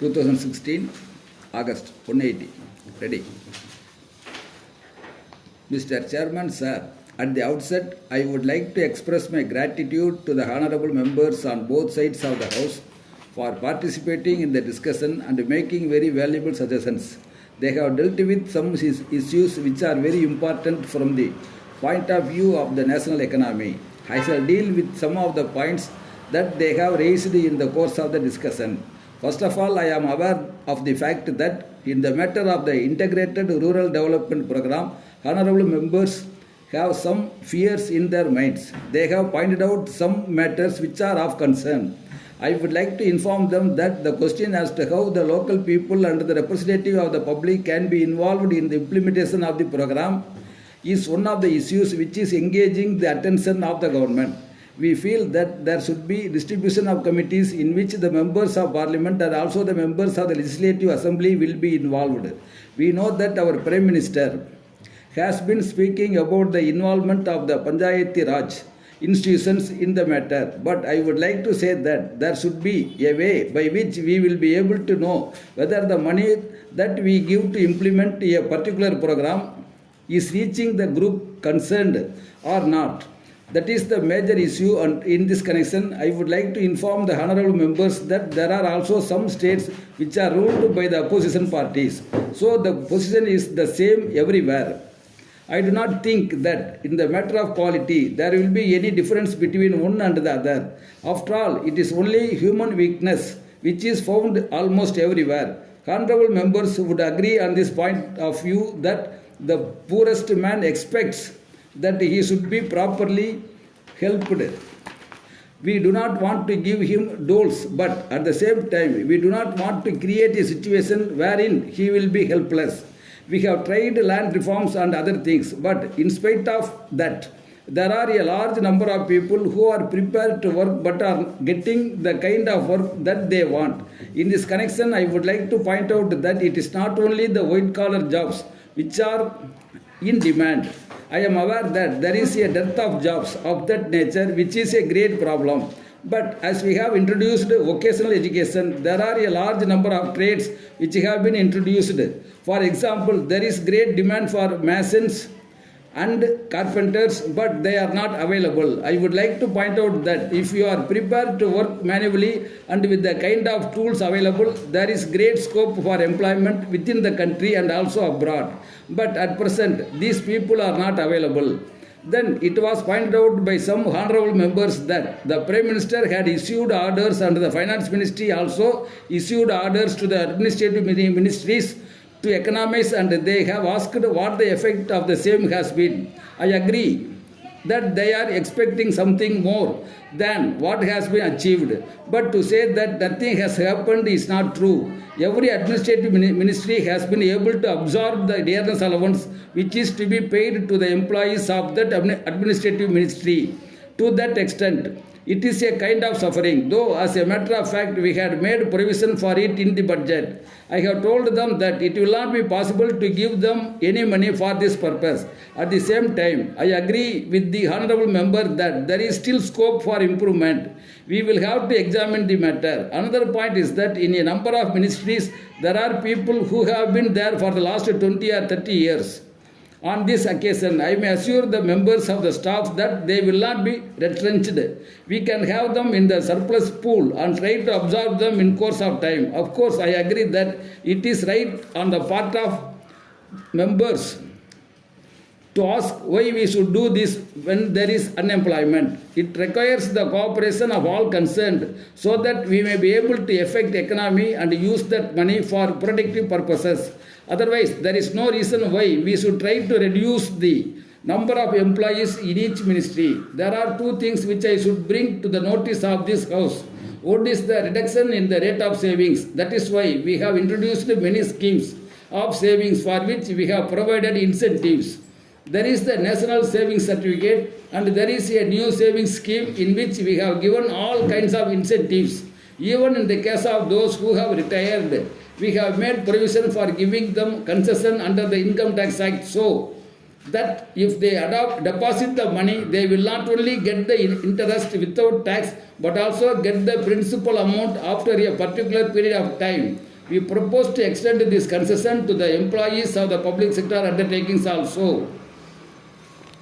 2016, August 180. Ready. Mr. Chairman, sir, at the outset, I would like to express my gratitude to the honorable members on both sides of the House for participating in the discussion and making very valuable suggestions. They have dealt with some issues which are very important from the point of view of the national economy. I shall deal with some of the points that they have raised in the course of the discussion. First of all, I am aware of the fact that in the matter of the Integrated Rural Development Program, honorable members have some fears in their minds. They have pointed out some matters which are of concern. I would like to inform them that the question as to how the local people and the representative of the public can be involved in the implementation of the program is one of the issues which is engaging the attention of the government. We feel that there should be distribution of committees in which the members of parliament and also the members of the legislative assembly will be involved. We know that our Prime Minister has been speaking about the involvement of the Panchayati Raj institutions in the matter, but I would like to say that there should be a way by which we will be able to know whether the money that we give to implement a particular program is reaching the group concerned or not. That is the major issue, and in this connection, I would like to inform the honorable members that there are also some states which are ruled by the opposition parties. So the position is the same everywhere. I do not think that in the matter of quality there will be any difference between one and the other. After all, it is only human weakness which is found almost everywhere. Honorable members would agree on this point of view that the poorest man expects that he should be properly helped. We do not want to give him doles, but at the same time, we do not want to create a situation wherein he will be helpless. We have tried land reforms and other things, but in spite of that, there are a large number of people who are prepared to work but are getting the kind of work that they want. In this connection, I would like to point out that it is not only the white-collar jobs which are in demand. I am aware that there is a dearth of jobs of that nature, which is a great problem. But as we have introduced vocational education, there are a large number of trades which have been introduced. For example, there is great demand for masons and carpenters, but they are not available. I would like to point out that if you are prepared to work manually and with the kind of tools available, there is great scope for employment within the country and also abroad. But at present, these people are not available. Then it was pointed out by some honorable members that the Prime Minister had issued orders and the Finance Ministry also issued orders to the administrative ministries to economize, and they have asked what the effect of the same has been. I agree that they are expecting something more than what has been achieved. But to say that nothing has happened is not true. Every administrative ministry has been able to absorb the dearness allowance which is to be paid to the employees of that administrative ministry. To that extent, it is a kind of suffering, though as a matter of fact we had made provision for it in the budget. I have told them that it will not be possible to give them any money for this purpose. At the same time, I agree with the honorable member that there is still scope for improvement. We will have to examine the matter. Another point is that in a number of ministries, there are people who have been there for the last 20 or 30 years. On this occasion, I may assure the members of the staff that they will not be retrenched. We can have them in the surplus pool and try to absorb them in course of time. Of course, I agree that it is right on the part of members to ask why we should do this when there is unemployment. It requires the cooperation of all concerned so that we may be able to affect the economy and use that money for productive purposes. Otherwise, there is no reason why we should try to reduce the number of employees in each ministry. There are two things which I should bring to the notice of this House. One is the reduction in the rate of savings. That is why we have introduced many schemes of savings for which we have provided incentives. There is the National Savings Certificate and there is a new savings scheme in which we have given all kinds of incentives. Even in the case of those who have retired, we have made provision for giving them concession under the Income Tax Act. So, that if they deposit the money, they will not only get the interest without tax, but also get the principal amount after a particular period of time. We propose to extend this concession to the employees of the public sector undertakings also.